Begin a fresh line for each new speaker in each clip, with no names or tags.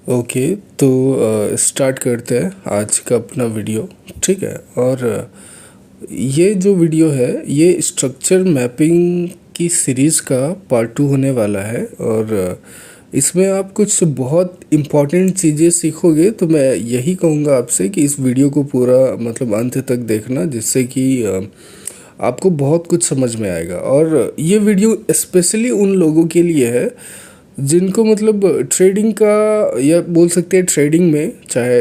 Okay. तो start करते हैं आज का अपना वीडियो। ठीक है। और ये जो वीडियो है ये स्ट्रक्चर मैपिंग की सीरीज़ का पार्ट 2 होने वाला है। और इसमें आप कुछ बहुत इम्पॉर्टेंट चीज़ें सीखोगे। तो मैं यही कहूँगा आपसे कि इस वीडियो को पूरा मतलब अंत तक देखना, जिससे कि आपको बहुत कुछ समझ में आएगा। और ये वीडियो स्पेशली उन लोगों के लिए है जिनको मतलब ट्रेडिंग का, या बोल सकते हैं ट्रेडिंग में, चाहे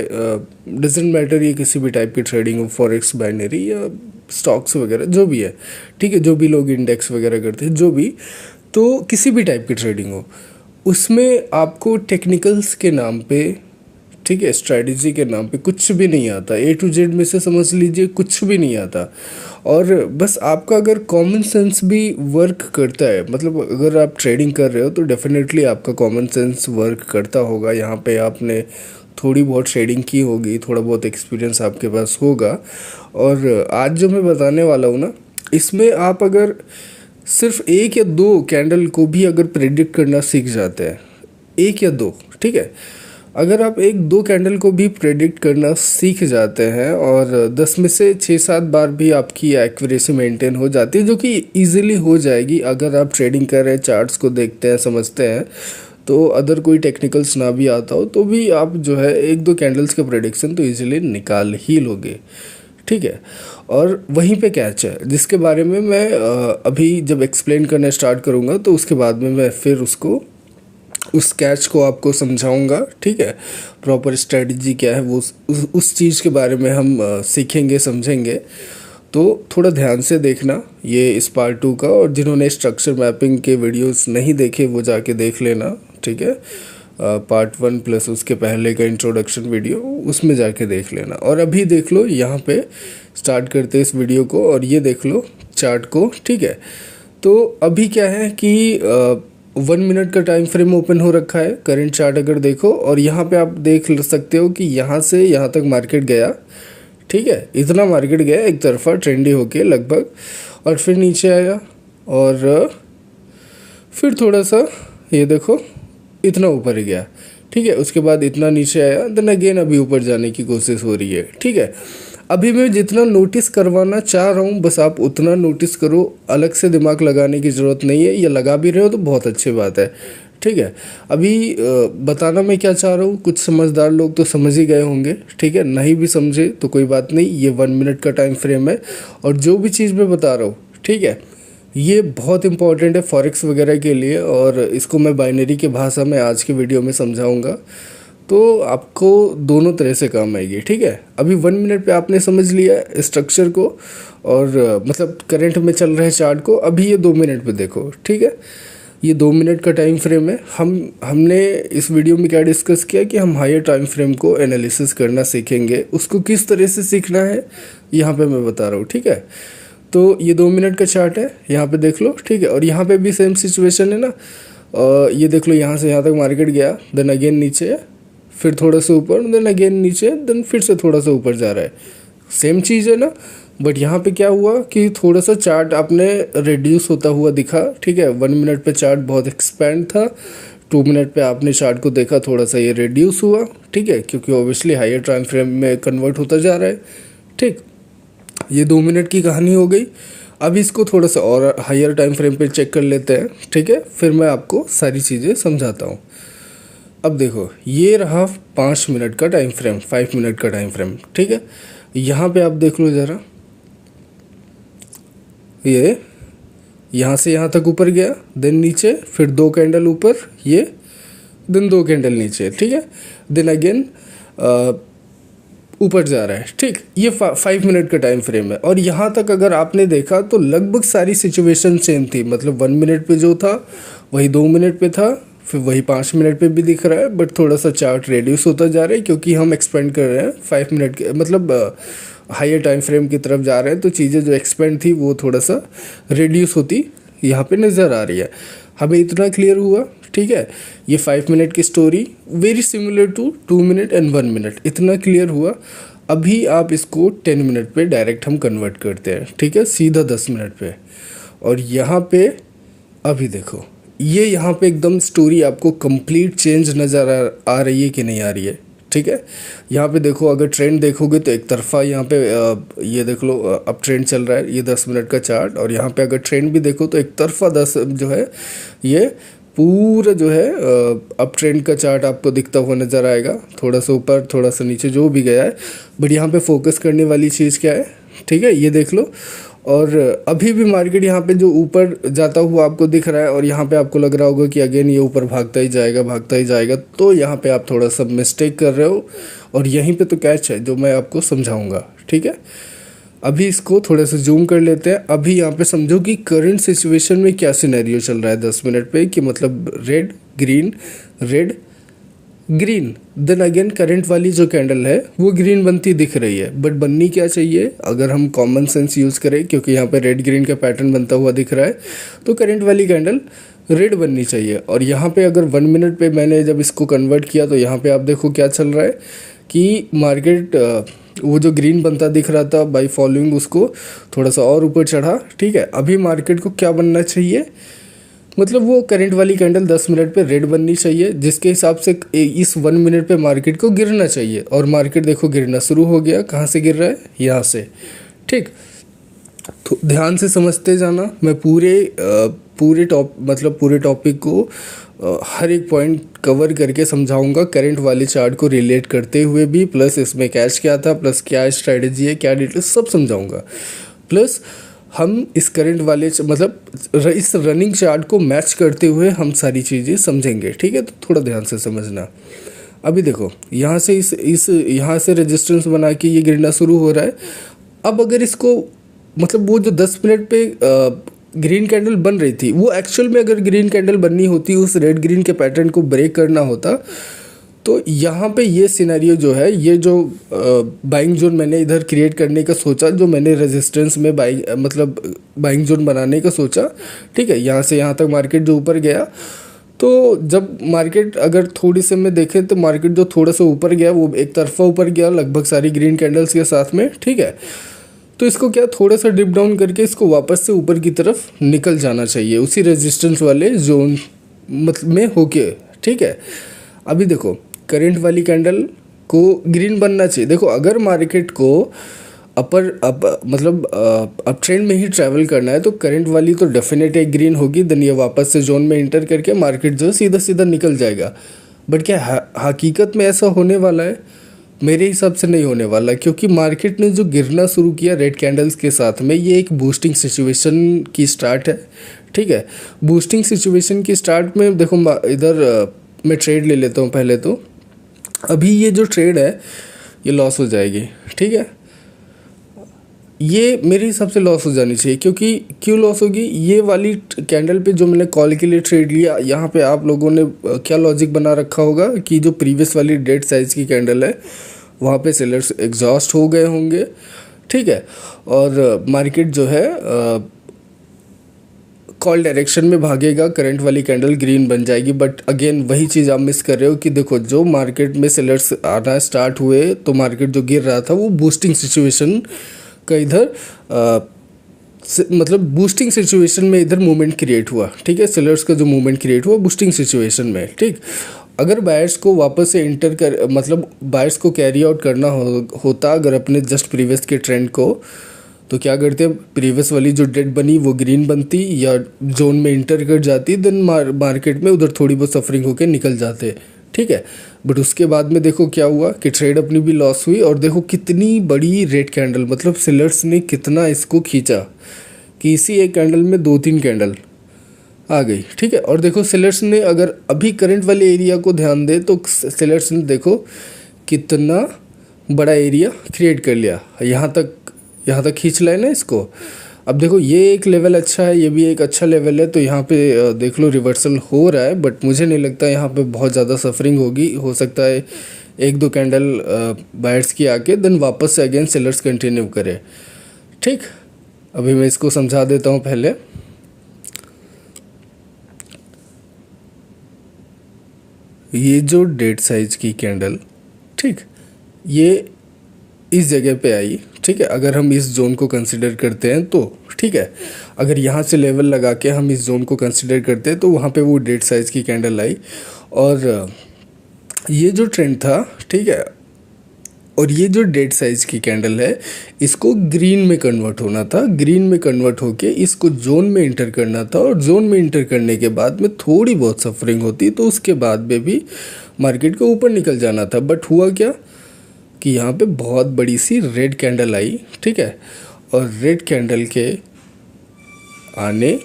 डजेंट मैटर ये किसी भी टाइप की ट्रेडिंग हो, फॉरेक्स, बाइनरी या स्टॉक्स वगैरह जो भी है। ठीक है। जो भी लोग इंडेक्स वगैरह करते हैं, जो भी, तो किसी भी टाइप की ट्रेडिंग हो, उसमें आपको टेक्निकल्स के नाम पे, ठीक है, स्ट्रेटजी के नाम पे कुछ भी नहीं आता। ए टू जेड में से समझ लीजिए कुछ भी नहीं आता। और बस आपका अगर कॉमन सेंस भी वर्क करता है, मतलब अगर आप ट्रेडिंग कर रहे हो तो डेफिनेटली आपका कॉमन सेंस वर्क करता होगा। यहाँ पे आपने थोड़ी बहुत ट्रेडिंग की होगी, थोड़ा बहुत एक्सपीरियंस आपके पास होगा। और आज जो मैं बताने वाला हूँ ना, इसमें आप अगर सिर्फ एक या दो कैंडल को भी अगर प्रेडिक्ट करना सीख जाते हैं, एक या दो, ठीक है, अगर आप एक दो कैंडल को भी प्रेडिक्ट करना सीख जाते हैं और 10 में से 6-7 बार भी आपकी एक्यूरेसी मेंटेन हो जाती है, जो कि इजीली हो जाएगी अगर आप ट्रेडिंग कर रहे हैं, चार्ट्स को देखते हैं, समझते हैं। तो अदर कोई टेक्निकल्स ना भी आता हो तो भी आप जो है एक दो कैंडल्स का प्रेडिक्शन तो इजीली निकाल ही लोगे। ठीक है। और वहीं पे कैच है जिसके बारे में मैं अभी जब एक्सप्लेन करना स्टार्ट करूँगा तो उसके बाद में मैं फिर उसको, उस कैच को आपको समझाऊंगा। ठीक है। प्रॉपर स्ट्रेटजी क्या है वो उस चीज़ के बारे में हम सीखेंगे, समझेंगे। तो थोड़ा ध्यान से देखना ये इस पार्ट 2 का। और जिन्होंने स्ट्रक्चर मैपिंग के वीडियोस नहीं देखे वो जाके देख लेना। ठीक है। पार्ट 1 प्लस उसके पहले का इंट्रोडक्शन वीडियो, उसमें जाके देख लेना। और अभी देख लो, यहाँ पे स्टार्ट करते इस वीडियो को, और ये देख लो चार्ट को। ठीक है। तो अभी क्या है कि 1 मिनट का टाइम फ्रेम ओपन हो रखा है। करंट चार्ट अगर देखो, और यहाँ पे आप देख सकते हो कि यहाँ से यहाँ तक मार्केट गया। ठीक है। इतना मार्केट गया एक तरफा ट्रेंडी होके लगभग, और फिर नीचे आया, और फिर थोड़ा सा ये देखो इतना ऊपर गया। ठीक है। उसके बाद इतना नीचे आया, देन अगेन अभी ऊपर जाने की कोशिश हो रही है। ठीक है। अभी मैं जितना नोटिस करवाना चाह रहा हूँ बस आप उतना नोटिस करो, अलग से दिमाग लगाने की ज़रूरत नहीं है। या लगा भी रहे हो तो बहुत अच्छी बात है। ठीक है। अभी बताना मैं क्या चाह रहा हूँ, कुछ समझदार लोग तो समझ ही गए होंगे। ठीक है। नहीं भी समझे तो कोई बात नहीं, ये 1 मिनट का टाइम फ्रेम है। और जो भी चीज़ मैं बता रहा हूँ, ठीक है, ये बहुत इंपॉर्टेंट है फॉरेक्स वगैरह के लिए। और इसको मैं बाइनरी के भाषा में आज के वीडियो में समझाऊंगा, तो आपको दोनों तरह से काम आएगी। ठीक है। अभी 1 मिनट पे आपने समझ लिया स्ट्रक्चर को, और मतलब करंट में चल रहे चार्ट को। अभी ये 2 मिनट पे देखो। ठीक है। ये 2 मिनट का टाइम फ्रेम है। हमने इस वीडियो में क्या डिस्कस किया कि हम हायर टाइम फ्रेम को एनालिसिस करना सीखेंगे। उसको किस तरह से सीखना है यहाँ पे मैं बता रहा हूँ। ठीक है। तो ये 2 मिनट का चार्ट है, यहाँ पे देख लो। ठीक है। और यहाँ पे भी सेम सिचुएशन है ना। ये देख लो, यहाँ से यहाँ तक मार्केट गया, देन अगेन नीचे, फिर थोड़ा सा ऊपर, देन अगेन नीचे, देन फिर से थोड़ा सा ऊपर जा रहा है। सेम चीज़ है ना। बट यहाँ पे क्या हुआ कि थोड़ा सा चार्ट आपने रिड्यूस होता हुआ दिखा। ठीक है। 1 मिनट पे चार्ट बहुत एक्सपेंड था, 2 मिनट पे आपने चार्ट को देखा, थोड़ा सा ये रिड्यूस हुआ। ठीक है। क्योंकि ऑब्वियसली हायर टाइम फ्रेम में कन्वर्ट होता जा रहा है। ठीक। ये 2 मिनट की कहानी हो गई। अब इसको थोड़ा सा और हायर टाइम फ्रेम पे चेक कर लेते हैं। ठीक है। फिर मैं आपको सारी चीज़ें समझाता हूँ। अब देखो, ये रहा 5 मिनट का टाइम फ्रेम, 5 मिनट का टाइम फ्रेम। ठीक है। यहाँ पे आप देख लो ज़रा, ये यहाँ से यहाँ तक ऊपर गया, देन नीचे, फिर 2 कैंडल ऊपर, ये, देन 2 कैंडल नीचे। ठीक है। देन अगेन ऊपर जा रहा है। ठीक। ये 5 मिनट का टाइम फ्रेम है। और यहाँ तक अगर आपने देखा तो लगभग सारी सिचुएशन सेम थी। मतलब 1 मिनट पे जो था वही 2 मिनट पे था, फिर वही 5 मिनट पे भी दिख रहा है। बट थोड़ा सा चार्ट रेड्यूस होता जा रहा है क्योंकि हम एक्सपेंड कर रहे हैं 5 मिनट के, मतलब हायर टाइम फ्रेम की तरफ जा रहे हैं। तो चीज़ें जो एक्सपेंड थी वो थोड़ा सा रेड्यूस होती यहाँ पे नज़र आ रही है। हमें इतना क्लियर हुआ। ठीक है। ये 5 मिनट की story very similar to 2 minute and 1 minute, इतना क्लियर हुआ। अभी आप इसको 10 मिनट पे डायरेक्ट हम कन्वर्ट करते हैं। ठीक है। सीधा 10 मिनट पे। और यहाँ पे अभी देखो, ये यहाँ पे एकदम स्टोरी आपको कंप्लीट चेंज नज़र आ रही है कि नहीं आ रही है, ठीक है। यहाँ पे देखो, अगर ट्रेंड देखोगे तो एक तरफा यहाँ पे ये देख लो, अब ट्रेंड चल रहा है, ये 10 मिनट का चार्ट। और यहाँ पे अगर ट्रेंड भी देखो तो एक तरफा 10 जो है ये पूरा जो है अप ट्रेंड का चार्ट आपको दिखता हुआ नज़र आएगा, थोड़ा सा ऊपर थोड़ा सा नीचे जो भी गया है। बट यहाँ पे फोकस करने वाली चीज़ क्या है, ठीक है, ये देख लो। और अभी भी मार्केट यहाँ पे जो ऊपर जाता हुआ आपको दिख रहा है, और यहाँ पे आपको लग रहा होगा कि अगेन ये ऊपर भागता ही जाएगा भागता ही जाएगा, तो यहाँ पे आप थोड़ा सा मिस्टेक कर रहे हो। और यहीं पे तो कैच है जो मैं आपको समझाऊंगा, ठीक है। अभी इसको थोड़ा सा जूम कर लेते हैं। अभी यहाँ पे समझो कि करंट सिचुएशन में क्या सिनेरियो चल रहा है 10 मिनट पे, कि मतलब red green, then again current वाली जो कैंडल है वो ग्रीन बनती दिख रही है। बट बननी क्या चाहिए, अगर हम कॉमन सेंस यूज़ करें, क्योंकि यहाँ पे रेड ग्रीन का पैटर्न बनता हुआ दिख रहा है, तो करंट वाली कैंडल रेड बननी चाहिए। और यहाँ पे अगर 1 मिनट पे मैंने जब इसको कन्वर्ट किया तो यहाँ पे आप देखो क्या चल रहा है कि मार्केट वो जो ग्रीन बनता दिख रहा था, बाय फॉलोइंग उसको थोड़ा सा और ऊपर चढ़ा, ठीक है। अभी मार्केट को क्या बनना चाहिए, मतलब वो करंट वाली कैंडल 10 मिनट पे रेड बननी चाहिए, जिसके हिसाब से इस 1 मिनट पे मार्केट को गिरना चाहिए। और मार्केट देखो गिरना शुरू हो गया, कहाँ से गिर रहा है, यहाँ से, ठीक। तो ध्यान से समझते जाना, मैं पूरे टॉपिक को हर एक पॉइंट कवर करके समझाऊंगा, करंट वाले चार्ट को रिलेट करते हुए भी, प्लस इसमें कैश क्या था, प्लस क्या स्ट्रेटजी है, क्या डिटेल सब समझाऊंगा। प्लस हम इस करंट वाले मतलब इस रनिंग चार्ट को मैच करते हुए हम सारी चीज़ें समझेंगे, ठीक है। तो थोड़ा ध्यान से समझना। अभी देखो यहाँ से इस यहाँ से रेजिस्टेंस बना के ये गिरना शुरू हो रहा है। अब अगर इसको मतलब वो जो 10 मिनट पे ग्रीन कैंडल बन रही थी, वो एक्चुअल में अगर ग्रीन कैंडल बननी होती, उस रेड ग्रीन के पैटर्न को ब्रेक करना होता, तो यहाँ पे ये सिनेरियो जो है, ये जो बाइंग जोन मैंने इधर क्रिएट करने का सोचा, जो मैंने रेजिस्टेंस में बाइंग जोन बनाने का सोचा, ठीक है, यहाँ से यहाँ तक मार्केट जो ऊपर गया, तो जब मार्केट अगर थोड़ी से में देखें तो मार्केट जो थोड़ा सा ऊपर गया वो एक तरफा ऊपर गया लगभग सारी ग्रीन कैंडल्स के साथ में, ठीक है। तो इसको क्या थोड़ा सा डिप डाउन करके इसको वापस से ऊपर की तरफ निकल जाना चाहिए, उसी रेजिस्टेंस वाले जोन मतलब में होके, ठीक है। अभी देखो करंट वाली कैंडल को ग्रीन बनना चाहिए। देखो अगर मार्केट को अप ट्रेंड में ही ट्रैवल करना है तो करंट वाली तो डेफिनेट एक ग्रीन होगी, देन ये वापस से जोन में इंटर करके मार्केट जो सीधा सीधा निकल जाएगा। बट क्या हकीकत में ऐसा होने वाला है? मेरे हिसाब से नहीं होने वाला, क्योंकि मार्केट ने जो गिरना शुरू किया रेड कैंडल्स के साथ में, ये एक बूस्टिंग सिचुएशन की स्टार्ट है, ठीक है। बूस्टिंग सिचुएशन की स्टार्ट में देखो इधर मैं ट्रेड ले लेता हूँ पहले। तो अभी ये जो ट्रेड है ये लॉस हो जाएगी, ठीक है, ये मेरे हिसाब से लॉस हो जानी चाहिए। क्योंकि क्यों लॉस होगी, ये वाली कैंडल पे जो मैंने कॉल के लिए ट्रेड लिया, यहाँ पे आप लोगों ने क्या लॉजिक बना रखा होगा कि जो प्रीवियस वाली डेड साइज़ की कैंडल है वहाँ पे सेलर्स एग्जॉस्ट हो गए होंगे, ठीक है। और मार्केट जो है कॉल डायरेक्शन में भागेगा, करंट वाली कैंडल ग्रीन बन जाएगी। बट अगेन वही चीज़ आप मिस कर रहे हो कि देखो जो मार्केट में सेलर्स आना स्टार्ट हुए तो मार्केट जो गिर रहा था वो बूस्टिंग सिचुएशन का इधर मतलब बूस्टिंग सिचुएशन में इधर मूवमेंट क्रिएट हुआ, ठीक है। सेलर्स का जो मूवमेंट क्रिएट हुआ बूस्टिंग सिचुएशन में, ठीक। अगर बायर्स को वापस से इंटर कर मतलब बायर्स को कैरी आउट करना होता अगर अपने जस्ट प्रीवियस के ट्रेंड को, तो क्या करते, प्रीवियस वाली जो डेड बनी वो ग्रीन बनती या जोन में इंटर कर जाती, देन मार्केट में उधर थोड़ी बहुत सफरिंग होकर निकल जाते, ठीक है। बट उसके बाद में देखो क्या हुआ कि ट्रेड अपनी भी लॉस हुई। और देखो कितनी बड़ी रेड कैंडल, मतलब सेलर्स ने कितना इसको खींचा कि इसी एक कैंडल में 2-3 कैंडल आ गई, ठीक है। और देखो सेलर्स ने अगर अभी करंट वाले एरिया को ध्यान दे तो सेलर्स ने देखो कितना बड़ा एरिया क्रिएट कर लिया, यहाँ तक खींच लाए ना इसको। अब देखो ये एक लेवल अच्छा है, ये भी एक अच्छा लेवल है, तो यहाँ पे देख लो रिवर्सल हो रहा है। बट मुझे नहीं लगता यहाँ पे बहुत ज़्यादा सफरिंग होगी, हो सकता है 1-2 कैंडल बायर्स की आके देन वापस से अगेन सेलर्स कंटिन्यू करे, ठीक। अभी मैं इसको समझा देता हूँ पहले। ये जो डेड साइज की कैंडल, ठीक, ये इस जगह पे आई, ठीक है। अगर हम इस जोन को कंसिडर करते हैं तो ठीक है, अगर यहाँ से लेवल लगा के हम इस जोन को कंसिडर करते हैं तो वहाँ पे वो डेड साइज की कैंडल आई और ये जो ट्रेंड था, ठीक है, और ये जो डेड साइज की कैंडल है इसको ग्रीन में कन्वर्ट होना था, ग्रीन में कन्वर्ट होके इसको जोन में इंटर करना था और जोन में इंटर करने के बाद में थोड़ी बहुत सफरिंग होती तो उसके बाद में भी मार्केट को ऊपर निकल जाना था। बट हुआ क्या कि यहाँ पे बहुत बड़ी सी रेड कैंडल आई, ठीक है, और रेड कैंडल के आने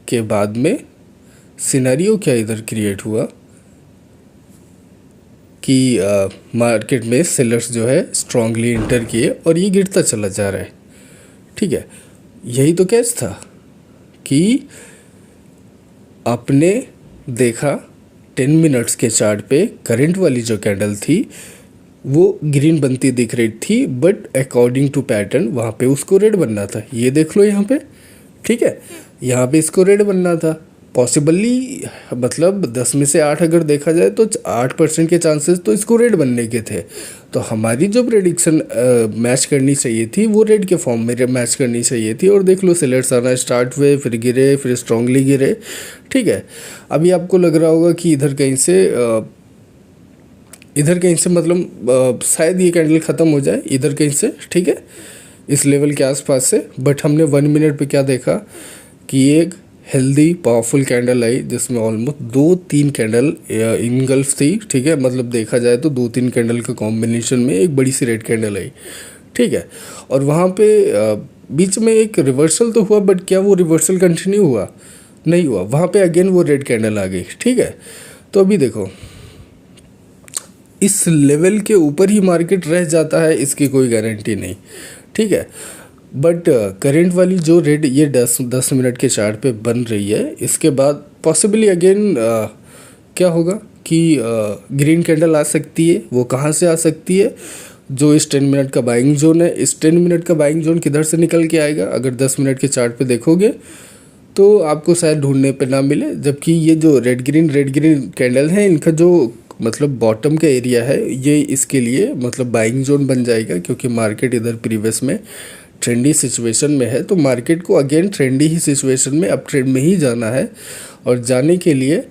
के बाद में सिनेरियो क्या इधर क्रिएट हुआ कि मार्केट में सेलर्स जो है स्ट्रांगली इंटर किए और ये गिरता चला जा रहा है, ठीक है। यही तो कैच था कि आपने देखा 10 मिनट्स के चार्ट पे करंट वाली जो कैंडल थी वो ग्रीन बनती दिख रही थी, बट अकॉर्डिंग टू पैटर्न वहाँ पे उसको रेड बनना था। ये देख लो यहाँ पे, ठीक है, यहाँ पे इसको रेड बनना था। पॉसिबली मतलब 10 में से 8 अगर देखा जाए तो 8% के चांसेस तो इसको रेड बनने के थे। तो हमारी जो प्रेडिक्शन मैच करनी चाहिए थी वो रेड के फॉर्म में मैच करनी चाहिए थी। और देख लो सेलर्स आना स्टार्ट हुए, फिर गिरे, फिर स्ट्रांगली गिरे, ठीक है। अभी आपको लग रहा होगा कि इधर कहीं से मतलब शायद ये कैंडल ख़त्म हो जाए इधर कहीं से, ठीक है, इस लेवल के आसपास से। बट हमने 1 मिनट पे क्या देखा कि एक हेल्दी पावरफुल कैंडल आई जिसमें ऑलमोस्ट 2-3 कैंडल इनगल्फ थी, ठीक है, मतलब देखा जाए तो 2-3 कैंडल के कॉम्बिनेशन में एक बड़ी सी रेड कैंडल आई, ठीक है। और वहाँ पे बीच में एक रिवर्सल तो हुआ, बट क्या वो रिवर्सल कंटिन्यू हुआ? नहीं हुआ। वहाँ पे अगेन वो रेड कैंडल आ गई, ठीक है। तो अभी देखो इस लेवल के ऊपर ही मार्केट रह जाता है इसकी कोई गारंटी नहीं, ठीक है। बट करंट वाली जो रेड ये 10 मिनट के चार्ट पे बन रही है, इसके बाद पॉसिबली अगेन क्या होगा कि ग्रीन कैंडल आ सकती है। वो कहाँ से आ सकती है? जो इस 10 मिनट का बाइंग जोन है, इस 10 मिनट का बाइंग जोन किधर से निकल के आएगा? अगर 10 मिनट के चार्ट पे देखोगे तो आपको शायद ढूंढने पे ना मिले। जबकि ये जो रेड ग्रीन कैंडल है इनका जो मतलब बॉटम का एरिया है ये इसके लिए मतलब बाइंग जोन बन जाएगा, क्योंकि मार्केट इधर प्रीवियस में ट्रेंडी सिचुएशन में है। तो मार्केट को अगेन ट्रेंडी ही सिचुएशन में अप ट्रेंड में ही जाना है और जाने के लिए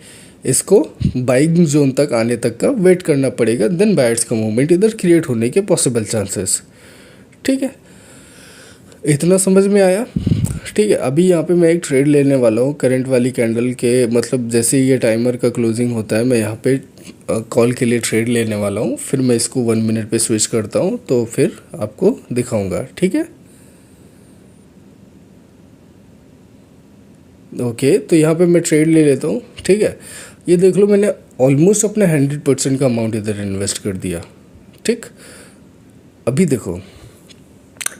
इसको बाइंग जोन तक आने तक का वेट करना पड़ेगा। देन बायर्स का मूवमेंट इधर क्रिएट होने के पॉसिबल चांसेस, ठीक है। इतना समझ में आया, ठीक है। अभी यहाँ पे मैं एक ट्रेड लेने वाला हूँ करंट वाली कैंडल के, मतलब जैसे ये टाइमर का क्लोजिंग होता है मैं यहाँ पे कॉल के लिए ट्रेड लेने वाला हूँ। फिर मैं इसको 1 मिनट पे स्विच करता हूँ तो फिर आपको दिखाऊंगा, ठीक है। ओके, तो यहाँ पे मैं ट्रेड ले लेता हूँ, ठीक है। ये देख लो मैंने ऑलमोस्ट अपने 100% का अमाउंट इधर इन्वेस्ट कर दिया, ठीक। अभी देखो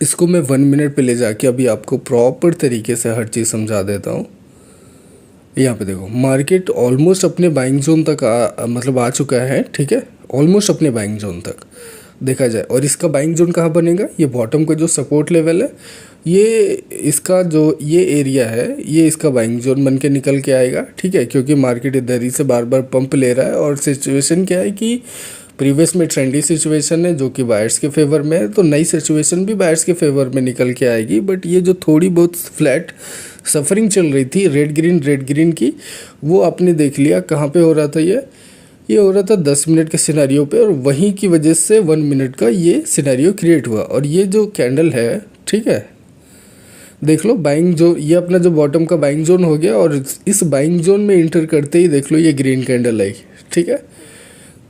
इसको मैं 1 मिनट पे ले जाके अभी आपको प्रॉपर तरीके से हर चीज़ समझा देता हूँ। यहाँ पे देखो मार्केट ऑलमोस्ट अपने बाइंग जोन तक मतलब आ चुका है, ठीक है, ऑलमोस्ट अपने बाइंग जोन तक देखा जाए। और इसका बाइंग जोन कहाँ बनेगा? ये बॉटम का जो सपोर्ट लेवल है, ये इसका जो ये एरिया है ये इसका बाइंग जोन बन के निकल के आएगा, ठीक है। क्योंकि मार्केट इधर ही से बार बार पंप ले रहा है और सिचुएशन क्या है कि प्रीवियस में ट्रेंडी सिचुएशन है जो कि बायर्स के फेवर में है, तो नई सिचुएशन भी बायर्स के फेवर में निकल के आएगी। बट ये जो थोड़ी बहुत फ्लैट सफरिंग चल रही थी रेड ग्रीन की, वो आपने देख लिया कहाँ पे हो रहा था। ये हो रहा था 10 मिनट के सिनेरियो पे, और वहीं की वजह से 1 मिनट का ये सिनेरियो क्रिएट हुआ। और ये जो कैंडल है, ठीक है, देख लो बाइंग जो ये अपना जो बॉटम का बाइंग जोन हो गया, और इस बाइंग जोन में इंटर करते ही देख लो ये ग्रीन कैंडल आई, ठीक है।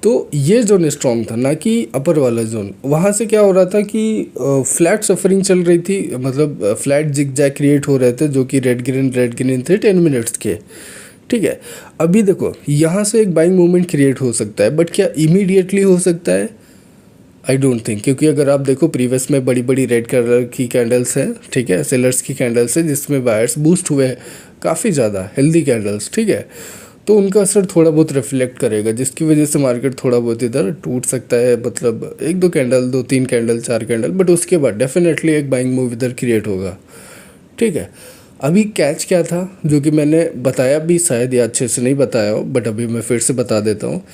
तो ये जोन स्ट्रॉन्ग था, ना कि अपर वाला जोन। वहाँ से क्या हो रहा था कि फ्लैट सफरिंग चल रही थी, मतलब फ्लैट जिगजैग क्रिएट हो रहे थे जो कि रेड ग्रीन थे 10 मिनट्स के, ठीक है। अभी देखो यहाँ से एक बाइंग मूवमेंट क्रिएट हो सकता है, बट क्या इमीडिएटली हो सकता है? आई डोंट थिंक, क्योंकि अगर आप देखो प्रीवियस में बड़ी बड़ी रेड कलर की कैंडल्स हैं, ठीक है, सेलर्स की कैंडल्स हैं जिसमें बायर्स बूस्ट हुए हैं काफ़ी ज़्यादा, हेल्दी कैंडल्स, ठीक है। तो उनका असर थोड़ा बहुत रिफ्लेक्ट करेगा, जिसकी वजह से मार्केट थोड़ा बहुत इधर टूट सकता है, मतलब 1-2 कैंडल, 2-3 कैंडल, 4 कैंडल, बट उसके बाद डेफिनेटली एक बाइंग मूव इधर क्रिएट होगा, ठीक है। अभी कैच क्या था जो कि मैंने बताया भी, शायद या अच्छे से नहीं बताया हो, बट अभी मैं फिर से बता देता हूँ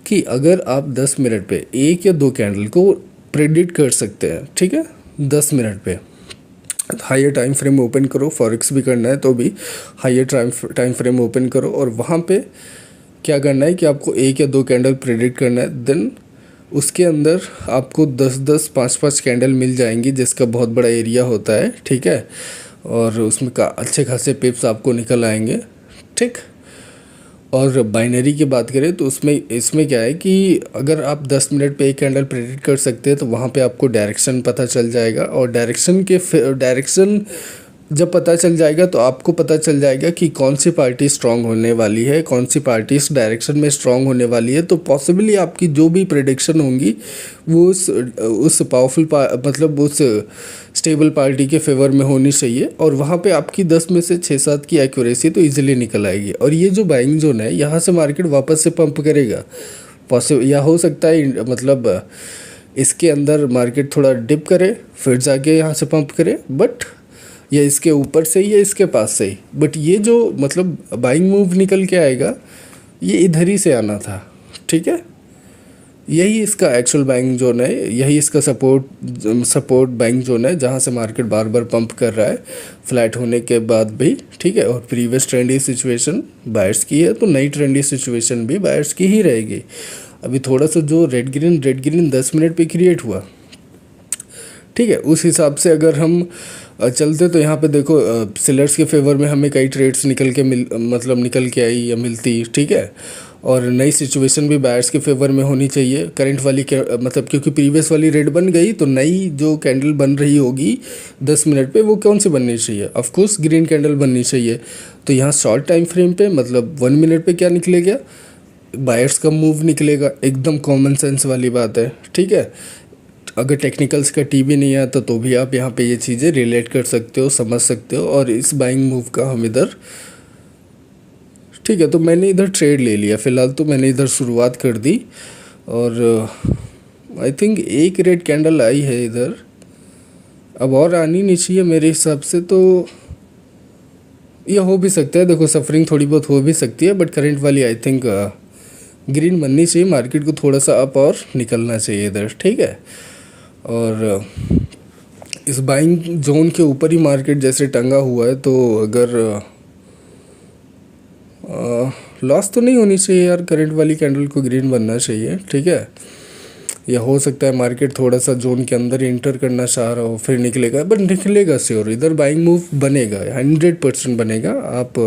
कि अगर आप 10 मिनट पे 1 या 2 कैंडल को प्रेडिक्ट कर सकते हैं, ठीक है, 10 मिनट पे। हायर टाइम फ्रेम ओपन करो, फॉरेक्स भी करना है तो भी हायर टाइम फ्रेम ओपन करो, और वहाँ पे क्या करना है कि आपको 1 या 2 कैंडल प्रेडिक्ट करना है। देन उसके अंदर आपको 10-10, 5-5 कैंडल मिल जाएंगी, जिसका बहुत बड़ा एरिया होता है, ठीक है, और उसमें अच्छे खासे पिप्स आपको निकल आएंगे, ठीक। और बाइनरी की बात करें तो इसमें क्या है कि अगर आप 10 मिनट पे एक कैंडल प्रेडिक्ट कर सकते हैं तो वहाँ पे आपको डायरेक्शन पता चल जाएगा, और डायरेक्शन जब पता चल जाएगा तो आपको पता चल जाएगा कि कौन सी पार्टी स्ट्रांग होने वाली है, कौन सी पार्टी इस डायरेक्शन में स्ट्रांग होने वाली है। तो पॉसिबली आपकी जो भी प्रेडिक्शन होंगी वो उस पावरफुल मतलब उस स्टेबल पार्टी के फेवर में होनी चाहिए, और वहाँ पे आपकी 10 में से 6-7 की एक्यूरेसी तो इजीली निकल आएगी। और ये जो बाइंग जोन है, यहाँ से मार्केट वापस से पंप करेगा, या हो सकता है मतलब इसके अंदर मार्केट थोड़ा डिप करे फिर जाके यहाँ से पंप करे, बट या इसके ऊपर से ही या इसके पास से ही, बट ये जो मतलब बाइंग मूव निकल के आएगा ये इधर ही से आना था, ठीक है। यही इसका एक्चुअल बाइंग जोन है, यही इसका सपोर्ट बाइंग जोन है, जहाँ से मार्केट बार बार पंप कर रहा है फ्लैट होने के बाद भी, ठीक है। और प्रीवियस ट्रेंडी सिचुएशन बायर्स की है तो नई ट्रेंडी सिचुएशन भी बायर्स की ही रहेगी। अभी थोड़ा सा जो रेड ग्रीन 10 मिनट पे क्रिएट हुआ, ठीक है, उस हिसाब से अगर हम चलते तो यहाँ पे देखो सेलर्स के फेवर में हमें कई ट्रेड्स निकल के आई या मिलती, ठीक है। और नई सिचुएशन भी बायर्स के फेवर में होनी चाहिए। करंट वाली मतलब क्योंकि प्रीवियस वाली रेड बन गई तो नई जो कैंडल बन रही होगी 10 मिनट पे वो कौन सी बननी चाहिए, ऑफ कोर्स ग्रीन कैंडल बननी चाहिए। तो यहाँ शॉर्ट टाइम फ्रेम पे मतलब 1 मिनट पे क्या निकलेगा, बायर्स का मूव निकलेगा, एकदम कॉमन सेंस वाली बात है, ठीक है। अगर टेक्निकल्स का टी भी नहीं आता तो भी आप यहाँ पे ये चीज़ें रिलेट कर सकते हो, समझ सकते हो। और इस बाइंग मूव का हम इधर, ठीक है, तो मैंने इधर ट्रेड ले लिया, फ़िलहाल तो मैंने इधर शुरुआत कर दी। और आई थिंक एक रेड कैंडल आई है इधर, अब और आनी नहीं चाहिए मेरे हिसाब से, तो ये हो भी सकता है, देखो सफरिंग थोड़ी बहुत हो भी सकती है, बट करंट वाली आई थिंक ग्रीन बननी चाहिए, मार्केट को थोड़ा सा अप और निकलना चाहिए इधर, ठीक है। और इस बाइंग जोन के ऊपर ही मार्केट जैसे टंगा हुआ है, तो अगर लॉस तो नहीं होनी चाहिए यार, करंट वाली कैंडल को ग्रीन बनना चाहिए, ठीक है। या हो सकता है मार्केट थोड़ा सा जोन के अंदर इंटर करना चाह रहा हो फिर निकलेगा, बट निकलेगा श्योर, इधर बाइंग मूव बनेगा, 100% बनेगा। आप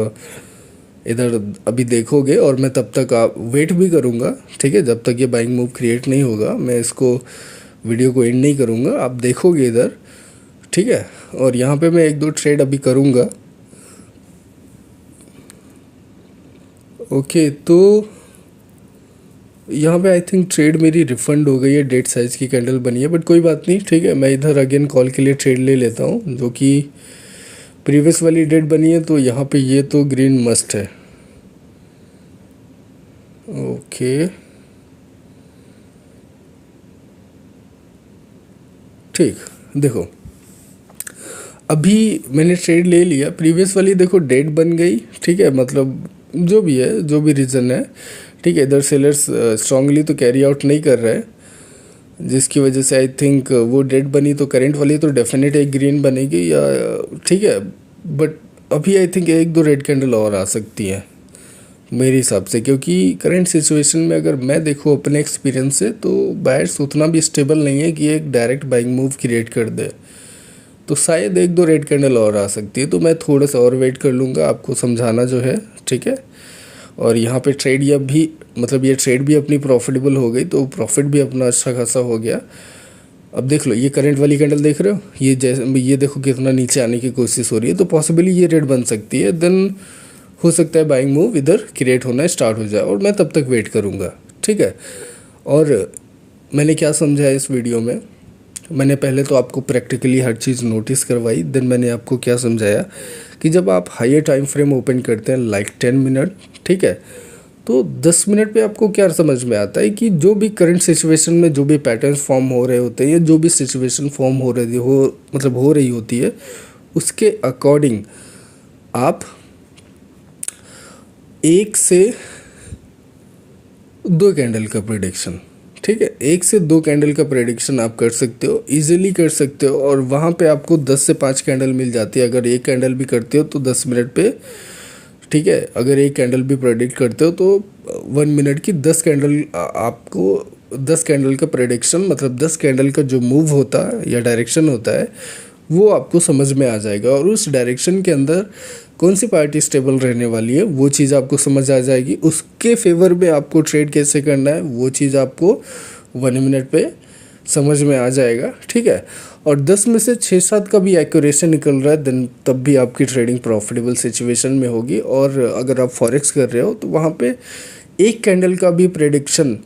इधर अभी देखोगे और मैं तब तक आप वेट भी करूँगा, ठीक है, जब तक ये बाइंग मूव क्रिएट नहीं होगा मैं इसको वीडियो को एंड नहीं करूँगा, आप देखोगे इधर, ठीक है। और यहाँ पे मैं 1-2 ट्रेड अभी करूँगा, ओके। तो यहाँ पे आई थिंक ट्रेड मेरी रिफंड हो गई है, डेट साइज़ की कैंडल बनी है, बट कोई बात नहीं, ठीक है। मैं इधर अगेन कॉल के लिए ट्रेड ले लेता हूँ, जो कि प्रीवियस वाली डेट बनी है, तो यहाँ पे ये तो ग्रीन मस्ट है, ओके, ठीक। देखो अभी मैंने ट्रेड ले लिया, प्रीवियस वाली देखो डेट बन गई, ठीक है, मतलब जो भी है, जो भी रीज़न है, ठीक है। इधर सेलर्स स्ट्रांगली तो कैरी आउट नहीं कर रहा है, जिसकी वजह से आई थिंक वो डेट बनी, तो करंट वाली तो डेफिनेट एक ग्रीन बनेगी, या ठीक है। बट अभी आई थिंक 1-2 रेड कैंडल और आ सकती हैं मेरे हिसाब से, क्योंकि करंट सिचुएशन में अगर मैं देखूँ अपने एक्सपीरियंस से तो बायर्स उतना भी स्टेबल नहीं है कि एक डायरेक्ट बाइंग मूव क्रिएट कर दे, तो शायद 1-2 रेड कैंडल और आ सकती है। तो मैं थोड़ा सा और वेट कर लूँगा, आपको समझाना जो है, ठीक है। और यहाँ पे ट्रेड या भी मतलब ये ट्रेड भी अपनी प्रॉफिटेबल हो गई, तो प्रॉफिट भी अपना अच्छा खासा हो गया। अब देख लो ये करंट वाली कैंडल देख रहे हो, ये देखो कितना नीचे आने की कोशिश हो रही है, तो पॉसिबली ये रेड बन सकती है, देन हो सकता है बाइंग मूव इधर क्रिएट होना स्टार्ट हो जाए, और मैं तब तक वेट करूँगा, ठीक है। और मैंने क्या समझा है इस वीडियो में, मैंने पहले तो आपको प्रैक्टिकली हर चीज़ नोटिस करवाई, देन मैंने आपको क्या समझाया कि जब आप हायर टाइम फ्रेम ओपन करते हैं लाइक 10 मिनट, ठीक है, तो 10 मिनट पे आपको क्या समझ में आता है कि जो भी करंट सिचुएशन में जो भी पैटर्न्स फॉर्म हो रहे होते हैं, या जो भी सिचुएशन फॉर्म हो रही होती है, उसके अकॉर्डिंग आप 1 से 2 कैंडल का प्रेडिक्शन, ठीक है, 1 से 2 कैंडल का प्रेडिक्शन आप कर सकते हो, इजीली कर सकते हो, और वहाँ पे आपको 10 से 5 कैंडल मिल जाती है। अगर एक कैंडल भी करते हो तो 10 मिनट पे, ठीक है, अगर एक कैंडल भी प्रेडिक्ट करते हो तो 1 मिनट की 10 कैंडल आपको 10 कैंडल का प्रेडिक्शन, मतलब 10 कैंडल का जो मूव होता है या डायरेक्शन होता है वो आपको समझ में आ जाएगा, और उस डायरेक्शन के अंदर कौन सी पार्टी स्टेबल रहने वाली है वो चीज़ आपको समझ आ जाएगी। उसके फेवर में आपको ट्रेड कैसे करना है वो चीज़ आपको 1 मिनट पे समझ में आ जाएगा, ठीक है। और 10 में से 6-7 का भी एक्यूरेसी निकल रहा है देन तब भी आपकी ट्रेडिंग प्रॉफिटेबल सिचुएशन में होगी। और अगर आप फॉरेक्स कर रहे हो तो वहाँ पे एक कैंडल का भी प्रेडिक्शन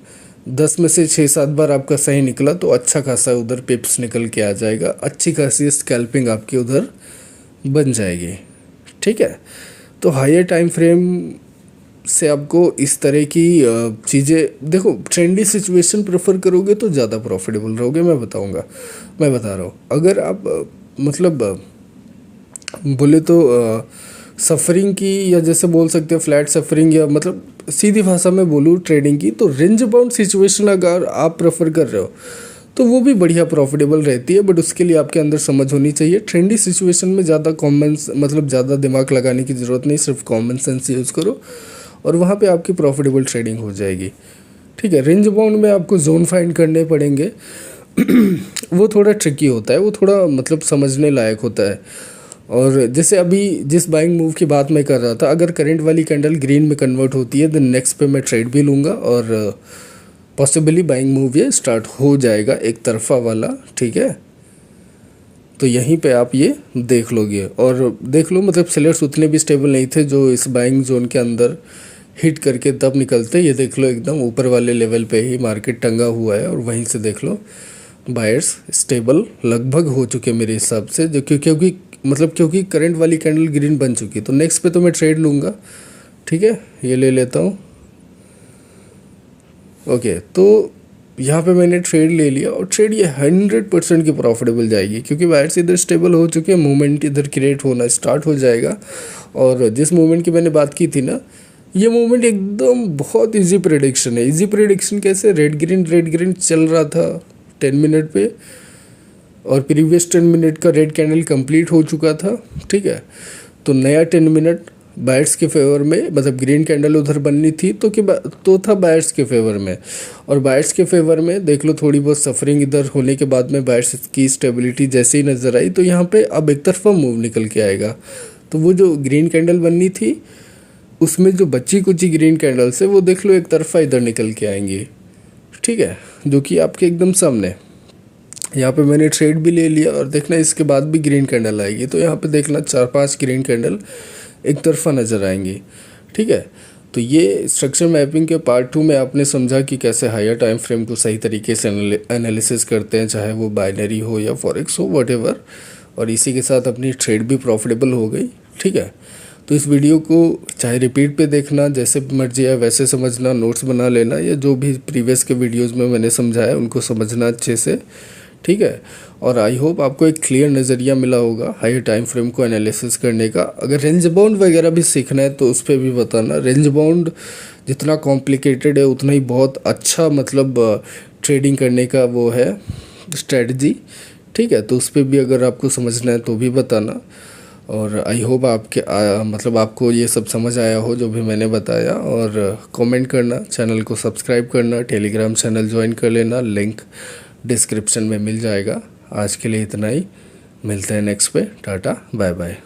10 में से 6-7 बार आपका सही निकला तो अच्छा खासा उधर पिप्स निकल के आ जाएगा, अच्छी खासी स्कैल्पिंग आपकी उधर बन जाएगी, ठीक है। तो हायर टाइम फ्रेम से आपको इस तरह की चीज़ें, देखो ट्रेंडी सिचुएशन प्रेफर करोगे तो ज़्यादा प्रॉफिटेबल रहोगे, मैं बता रहा हूँ। अगर आप मतलब बोले तो सफरिंग की, या जैसे बोल सकते हो फ्लैट सफरिंग, या मतलब सीधी भाषा में बोलूँ ट्रेडिंग की, तो रेंज बाउंड सिचुएशन अगर आप प्रेफर कर रहे हो तो वो भी बढ़िया प्रॉफिटेबल रहती है, बट उसके लिए आपके अंदर समझ होनी चाहिए। ट्रेंडी सिचुएशन में ज़्यादा मतलब ज़्यादा दिमाग लगाने की ज़रूरत नहीं, सिर्फ कॉमन सेंस यूज़ करो और वहाँ पे आपकी प्रॉफिटेबल ट्रेडिंग हो जाएगी, ठीक है। रेंज बाउंड में आपको जोन फाइंड करने पड़ेंगे वो थोड़ा ट्रिकी होता है, वो थोड़ा मतलब समझने लायक होता है। और जैसे अभी जिस बाइंग मूव की बात मैं कर रहा था, अगर करंट वाली कैंडल ग्रीन में कन्वर्ट होती है देन नेक्स्ट पे मैं ट्रेड भी लूँगा, और पॉसिबली बाइंग मूव ये स्टार्ट हो जाएगा एक तरफा वाला, ठीक है। तो यहीं पे आप ये देख लोगे, और देख लो मतलब सेलर्स उतने भी स्टेबल नहीं थे जो इस बाइंग जोन के अंदर हिट करके तब निकलते। ये देख लो एकदम ऊपर वाले लेवल पे ही मार्केट टंगा हुआ है, और वहीं से देख लो बायर्स स्टेबल लगभग हो चुके मेरे हिसाब से, जो क्योंकि करंट वाली कैंडल ग्रीन बन चुकी। तो नेक्स्ट पे तो मैं ट्रेड लूँगा, ठीक है, ये ले लेता हूँ। ओके, तो यहाँ पे मैंने ट्रेड ले लिया, और ट्रेड ये 100% की प्रॉफिटेबल जाएगी, क्योंकि बायर्स इधर स्टेबल हो चुके हैं, मूवमेंट इधर क्रिएट होना स्टार्ट हो जाएगा। और जिस मूवमेंट की मैंने बात की थी ना, ये मूवमेंट एकदम बहुत इजी प्रेडिक्शन है। इजी प्रेडिक्शन कैसे? रेड ग्रीन चल रहा था 10 मिनट पे, और प्रीवियस 10 मिनट का रेड कैंडल कंप्लीट हो चुका था, ठीक है। तो नया 10 मिनट बायर्स के फेवर में, मतलब ग्रीन कैंडल उधर बननी थी तो था बायर्स के फेवर में, और बायर्स के फेवर में देख लो थोड़ी बहुत सफरिंग इधर होने के बाद में बायर्स की स्टेबिलिटी जैसे ही नज़र आई, तो यहाँ पे अब एक तरफा मूव निकल के आएगा। तो वो जो ग्रीन कैंडल बननी थी उसमें जो बची कुची ग्रीन कैंडल्स है वो देख लो एक तरफा इधर निकल के आएंगी, ठीक है, जो कि आपके एकदम सामने। यहाँ पे मैंने ट्रेड भी ले लिया, और देखना इसके बाद भी ग्रीन कैंडल आएगी, तो यहाँ पे देखना 4-5 ग्रीन कैंडल एक तरफा नज़र आएंगी, ठीक है। तो ये स्ट्रक्चर मैपिंग के पार्ट 2 में आपने समझा कि कैसे हायर टाइम फ्रेम को सही तरीके से एनालिसिस करते हैं, चाहे वो बाइनरी हो या फॉरेक्स हो, व्हाटएवर। और इसी के साथ अपनी ट्रेड भी प्रॉफिटेबल हो गई, ठीक है। तो इस वीडियो को चाहे रिपीट पे देखना, जैसे मर्जी है वैसे समझना, नोट्स बना लेना, या जो भी प्रीवियस के वीडियोज़ में मैंने समझाया उनको समझना अच्छे से, ठीक है। और आई होप आपको एक क्लियर नज़रिया मिला होगा हायर टाइम फ्रेम को एनालिसिस करने का। अगर रेंज बाउंड वगैरह भी सीखना है तो उस पर भी बताना। रेंज बाउंड जितना कॉम्प्लिकेटेड है उतना ही बहुत अच्छा मतलब ट्रेडिंग करने का वो है स्ट्रेटजी, ठीक है। तो उस पर भी अगर आपको समझना है तो भी बताना। और आई होप मतलब आपको ये सब समझ आया हो जो भी मैंने बताया। और कमेंट करना, चैनल को सब्सक्राइब करना, टेलीग्राम चैनल ज्वाइन कर लेना, लिंक डिस्क्रिप्शन में मिल जाएगा। आज के लिए इतना ही, मिलते हैं नेक्स्ट पे। Tata bye bye.